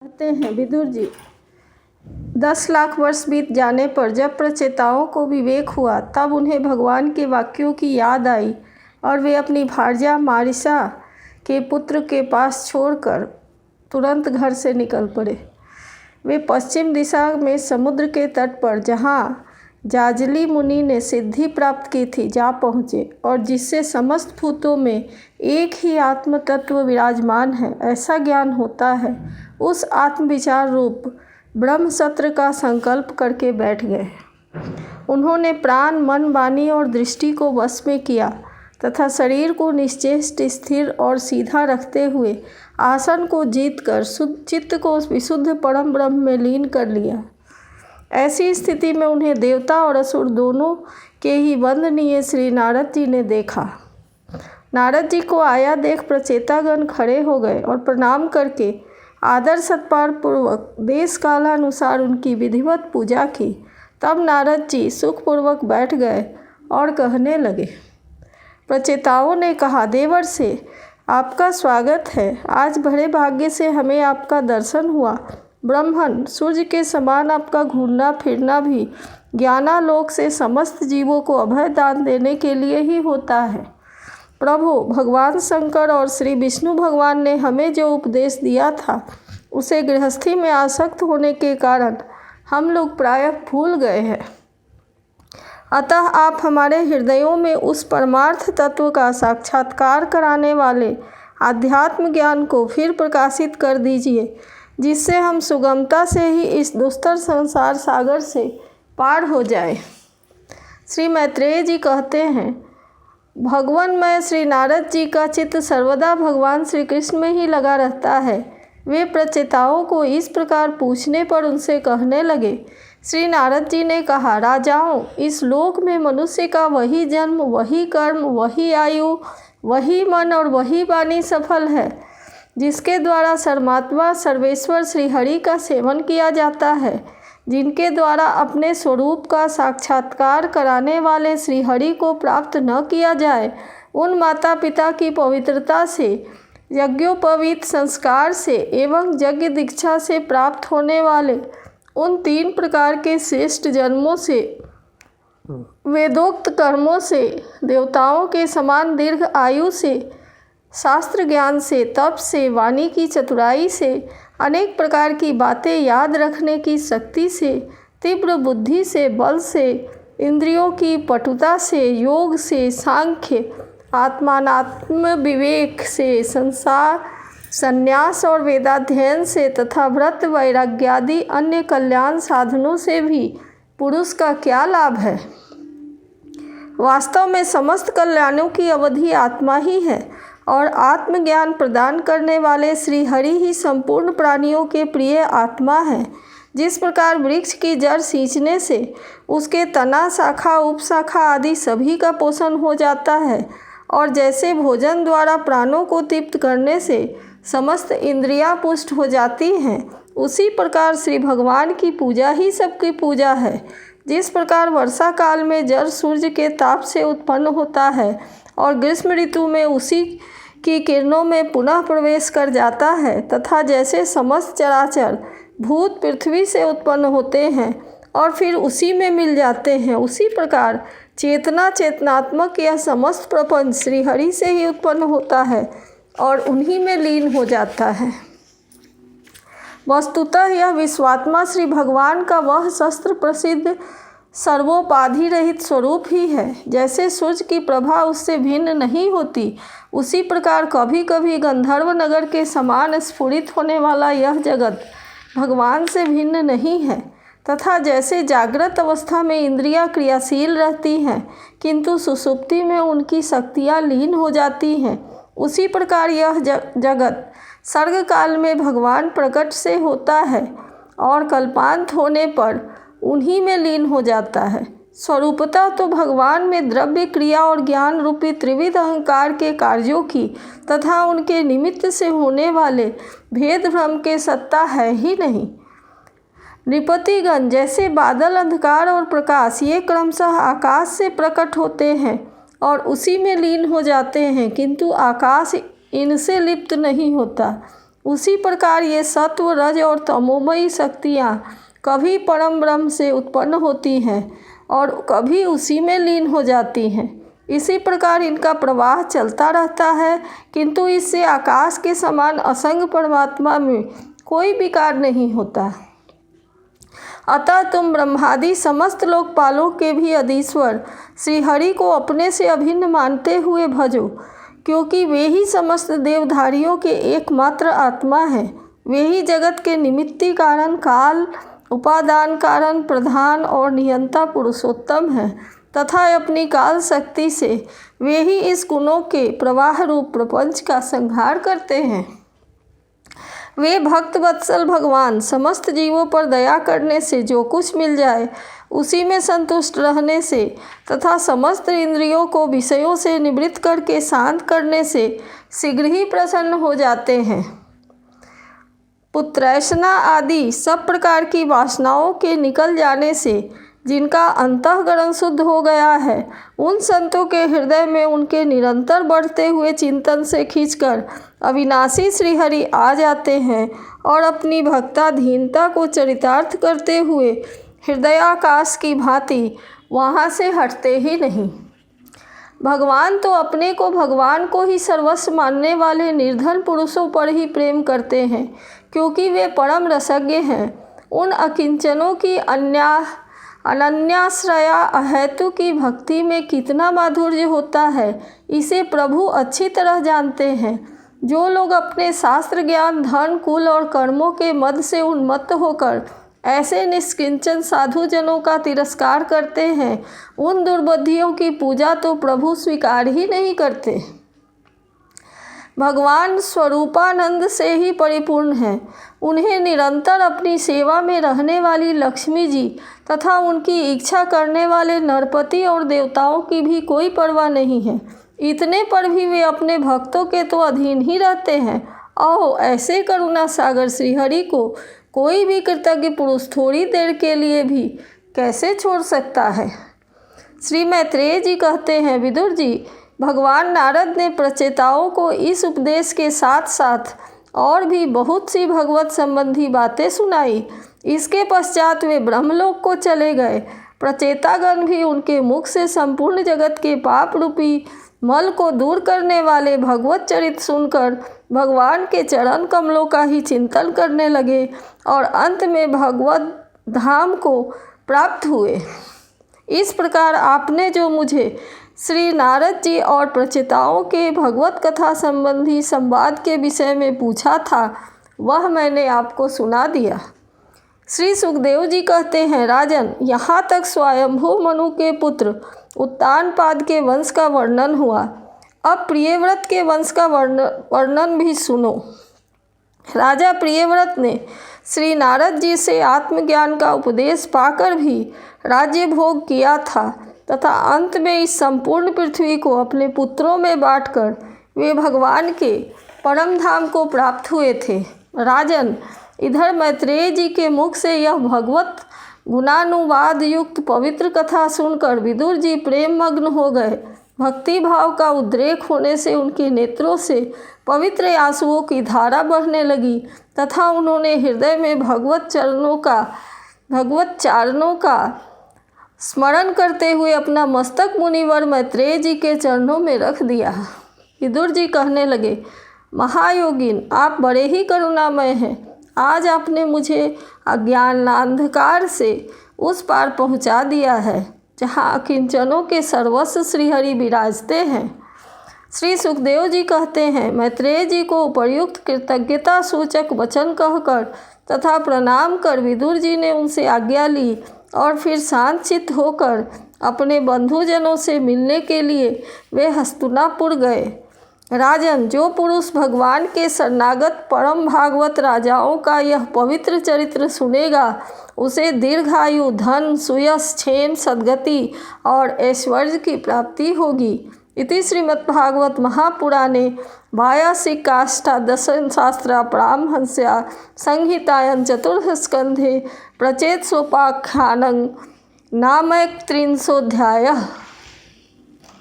कहते हैं विदुर जी, 10 लाख वर्ष बीत जाने पर जब प्रचेताओं को विवेक हुआ तब उन्हें भगवान के वाक्यों की याद आई और वे अपनी भार्या मारिसा के पुत्र के पास छोड़कर तुरंत घर से निकल पड़े। वे पश्चिम दिशा में समुद्र के तट पर, जहाँ जाजली मुनि ने सिद्धि प्राप्त की थी, जा पहुँचे और जिससे समस्त भूतों में एक ही आत्म तत्व विराजमान है ऐसा ज्ञान होता है, उस आत्मविचार रूप ब्रह्म सत्र का संकल्प करके बैठ गए। उन्होंने प्राण, मन, वाणी और दृष्टि को वश में किया तथा शरीर को निश्चेष्ट, स्थिर और सीधा रखते हुए आसन को जीतकर चित्त को विशुद्ध परम ब्रह्म में लीन कर लिया। ऐसी स्थिति में उन्हें देवता और असुर दोनों के ही वंदनीय श्री नारद जी ने देखा। नारद जी को आया देख प्रचेतागण खड़े हो गए और प्रणाम करके आदर सत्कार पूर्वक देश कालानुसार उनकी विधिवत पूजा की। तब नारद जी सुखपूर्वक बैठ गए और कहने लगे। प्रचेताओं ने कहा, देवर से आपका स्वागत है। आज बड़े भाग्य से हमें आपका दर्शन हुआ। ब्रह्मन, सूर्य के समान आपका घूमना फिरना भी ज्ञानालोक से समस्त जीवों को अभय दान देने के लिए ही होता है। प्रभु भगवान शंकर और श्री विष्णु भगवान ने हमें जो उपदेश दिया था उसे गृहस्थी में आसक्त होने के कारण हम लोग प्रायः भूल गए हैं। अतः आप हमारे हृदयों में उस परमार्थ तत्व का साक्षात्कार कराने वाले आध्यात्म ज्ञान को फिर प्रकाशित कर दीजिए, जिससे हम सुगमता से ही इस दुस्तर संसार सागर से पार हो जाए। श्री मैत्रेय जी कहते हैं, भगवान में श्री नारद जी का चित्त सर्वदा भगवान श्री कृष्ण में ही लगा रहता है। वे प्रचेताओं को इस प्रकार पूछने पर उनसे कहने लगे। श्री नारद जी ने कहा, राजाओं, इस लोक में मनुष्य का वही जन्म, वही कर्म, वही आयु, वही मन और वही वाणी सफल है जिसके द्वारा सर्वात्मा सर्वेश्वर श्री हरि का सेवन किया जाता है। जिनके द्वारा अपने स्वरूप का साक्षात्कार कराने वाले श्री हरि को प्राप्त न किया जाए, उन माता पिता की पवित्रता से, यज्ञोपवीत संस्कार से एवं यज्ञ दीक्षा से प्राप्त होने वाले उन 3 प्रकार के श्रेष्ठ जन्मों से, वेदोक्त कर्मों से, देवताओं के समान दीर्घ आयु से, शास्त्र ज्ञान से, तप से, वाणी की चतुराई से, अनेक प्रकार की बातें याद रखने की शक्ति से, तीव्र बुद्धि से, बल से, इंद्रियों की पटुता से, योग से, सांख्य, आत्मानात्म विवेक से, संसार संन्यास और वेदाध्ययन से तथा व्रत वैराग्यादि अन्य कल्याण साधनों से भी पुरुष का क्या लाभ है। वास्तव में समस्त कल्याणों की अवधि आत्मा ही है और आत्मज्ञान प्रदान करने वाले श्री हरि ही संपूर्ण प्राणियों के प्रिय आत्मा है। जिस प्रकार वृक्ष की जड़ सींचने से उसके तना, शाखा, उपशाखा आदि सभी का पोषण हो जाता है और जैसे भोजन द्वारा प्राणों को तृप्त करने से समस्त इंद्रियां पुष्ट हो जाती हैं, उसी प्रकार श्री भगवान की पूजा ही सबकी पूजा है। जिस प्रकार वर्षा काल में जल सूर्य के ताप से उत्पन्न होता है और ग्रीष्म ऋतु में उसी की किरणों में पुनः प्रवेश कर जाता है, तथा जैसे समस्त चराचर भूत पृथ्वी से उत्पन्न होते हैं और फिर उसी में मिल जाते हैं, उसी प्रकार चेतना, चेतनात्मक यह समस्त प्रपंच श्री हरि से ही उत्पन्न होता है और उन्हीं में लीन हो जाता है। वस्तुतः यह विश्वात्मा श्री भगवान का वह शस्त्र प्रसिद्ध सर्वोपाधि रहित स्वरूप ही है। जैसे सूर्य की प्रभा उससे भिन्न नहीं होती, उसी प्रकार कभी कभी गंधर्व नगर के समान स्फुरित होने वाला यह जगत भगवान से भिन्न नहीं है। तथा जैसे जागृत अवस्था में इंद्रियां क्रियाशील रहती हैं किंतु सुषुप्ति में उनकी शक्तियां लीन हो जाती हैं, उसी प्रकार यह जगत सर्ग काल में भगवान प्रकट से होता है और कल्पांत होने पर उन्हीं में लीन हो जाता है। स्वरूपतः तो भगवान में द्रव्य, क्रिया और ज्ञान रूपी त्रिविध अहंकार के कार्यों की तथा उनके निमित्त से होने वाले भेद भ्रम के सत्ता है ही नहीं। नृपतिगण, जैसे बादल, अंधकार और प्रकाश ये क्रमशः आकाश से प्रकट होते हैं और उसी में लीन हो जाते हैं, किंतु आकाश इनसे लिप्त नहीं होता, उसी प्रकार ये सत्व, रज और तमोमयी शक्तियाँ कभी परम ब्रह्म से उत्पन्न होती हैं और कभी उसी में लीन हो जाती हैं। इसी प्रकार इनका प्रवाह चलता रहता है, किंतु इससे आकाश के समान असंग परमात्मा में कोई विकार नहीं होता। अतः तुम ब्रह्मादि समस्त लोकपालों के भी अधीश्वर श्री हरि को अपने से अभिन्न मानते हुए भजो, क्योंकि वे ही समस्त देवधारियों के एकमात्र आत्मा हैं। वे ही जगत के निमित्ति कारण, काल, उपादान कारण, प्रधान और नियंता पुरुषोत्तम हैं तथा अपनी काल शक्ति से वे ही इस गुणों के प्रवाह रूप प्रपंच का संहार करते हैं। वे भक्त वत्सल भगवान समस्त जीवों पर दया करने से जो कुछ मिल जाए उसी में संतुष्ट रहने से तथा समस्त इंद्रियों को विषयों से निवृत्त करके शांत करने से शीघ्र ही प्रसन्न हो जाते हैं। पुत्रैषणा आदि सब प्रकार की वासनाओं के निकल जाने से जिनका अंतःकरण शुद्ध हो गया है, उन संतों के हृदय में उनके निरंतर बढ़ते हुए चिंतन से खींचकर अविनाशी श्रीहरि आ जाते हैं और अपनी भक्ताधीनता को चरितार्थ करते हुए हृदयाकाश की भांति वहाँ से हटते ही नहीं। भगवान तो अपने को भगवान को ही सर्वस्व मानने वाले निर्धन पुरुषों पर ही प्रेम करते हैं, क्योंकि वे परम रसज्ञ हैं। उन अकिंचनों की अनन्याश्रया अहेतु की भक्ति में कितना माधुर्य होता है, इसे प्रभु अच्छी तरह जानते हैं। जो लोग अपने शास्त्र ज्ञान, धन, कुल और कर्मों के मद से उन्मत्त होकर ऐसे निष्किंचन साधुजनों का तिरस्कार करते हैं, उन दुर्बुद्धियों की पूजा तो प्रभु स्वीकार ही नहीं करते। भगवान स्वरूपानंद से ही परिपूर्ण हैं। उन्हें निरंतर अपनी सेवा में रहने वाली लक्ष्मी जी तथा उनकी इच्छा करने वाले नरपति और देवताओं की भी कोई परवाह नहीं है। इतने पर भी वे अपने भक्तों के तो अधीन ही रहते हैं। आओ, ऐसे करुणा सागर श्रीहरि को कोई भी कृतज्ञ पुरुष थोड़ी देर के लिए भी कैसे छोड़ सकता है। श्री मैत्रेय जी कहते हैं, विदुर जी, भगवान नारद ने प्रचेताओं को इस उपदेश के साथ साथ और भी बहुत सी भगवत संबंधी बातें सुनाई। इसके पश्चात वे ब्रह्मलोक को चले गए। प्रचेतागण भी उनके मुख से संपूर्ण जगत के पाप रूपी मल को दूर करने वाले भगवत चरित सुनकर भगवान के चरण कमलों का ही चिंतन करने लगे और अंत में भगवत धाम को प्राप्त हुए। इस प्रकार आपने जो मुझे श्री नारद जी और प्रचेताओं के भगवत कथा संबंधी संवाद के विषय में पूछा था, वह मैंने आपको सुना दिया। श्री सुखदेव जी कहते हैं, राजन, यहाँ तक स्वयंभू मनु के पुत्र उत्तानपाद के वंश का वर्णन हुआ। अब प्रियव्रत के वंश का वर्णन भी सुनो। राजा प्रियव्रत ने श्री नारद जी से आत्मज्ञान का उपदेश पाकर भी राज्य भोग किया था तथा अंत में इस संपूर्ण पृथ्वी को अपने पुत्रों में बांटकर वे भगवान के परम धाम को प्राप्त हुए थे। राजन, इधर मैत्रेय जी के मुख से यह भगवत गुणानुवाद युक्त पवित्र कथा सुनकर विदुर जी प्रेम मग्न हो गए। भक्ति भाव का उद्रेक होने से उनके नेत्रों से पवित्र आंसुओं की धारा बहने लगी तथा उन्होंने हृदय में भगवत चारणों का स्मरण करते हुए अपना मस्तक मुनिवर मैत्रेय जी के चरणों में रख दिया। विदुर जी कहने लगे, महायोगिन, आप बड़े ही करुणामय हैं। आज आपने मुझे अज्ञानांधकार से उस पार पहुंचा दिया है जहां अकिंचनों के सर्वस्व श्रीहरि विराजते हैं। श्री सुखदेव जी कहते हैं, मैत्रेय जी को उपर्युक्त कृतज्ञता सूचक वचन कहकर तथा प्रणाम कर विदुर जी ने उनसे आज्ञा ली और फिर शांत चित्त होकर अपने बंधुजनों से मिलने के लिए वे हस्तिनापुर गए। राजन, जो पुरुष भगवान के शरणागत परम भागवत राजाओं का यह पवित्र चरित्र सुनेगा, उसे दीर्घायु, धन, सुयश, क्षेम, सद्गति और ऐश्वर्य की प्राप्ति होगी। इति श्रीमद्भागवत महापुराणे 82 पारमहंस्या संहितायां चतुर्थस्कन्धे प्रचेतसोपाख्यानं नामैकत्रिंशोऽध्यायः।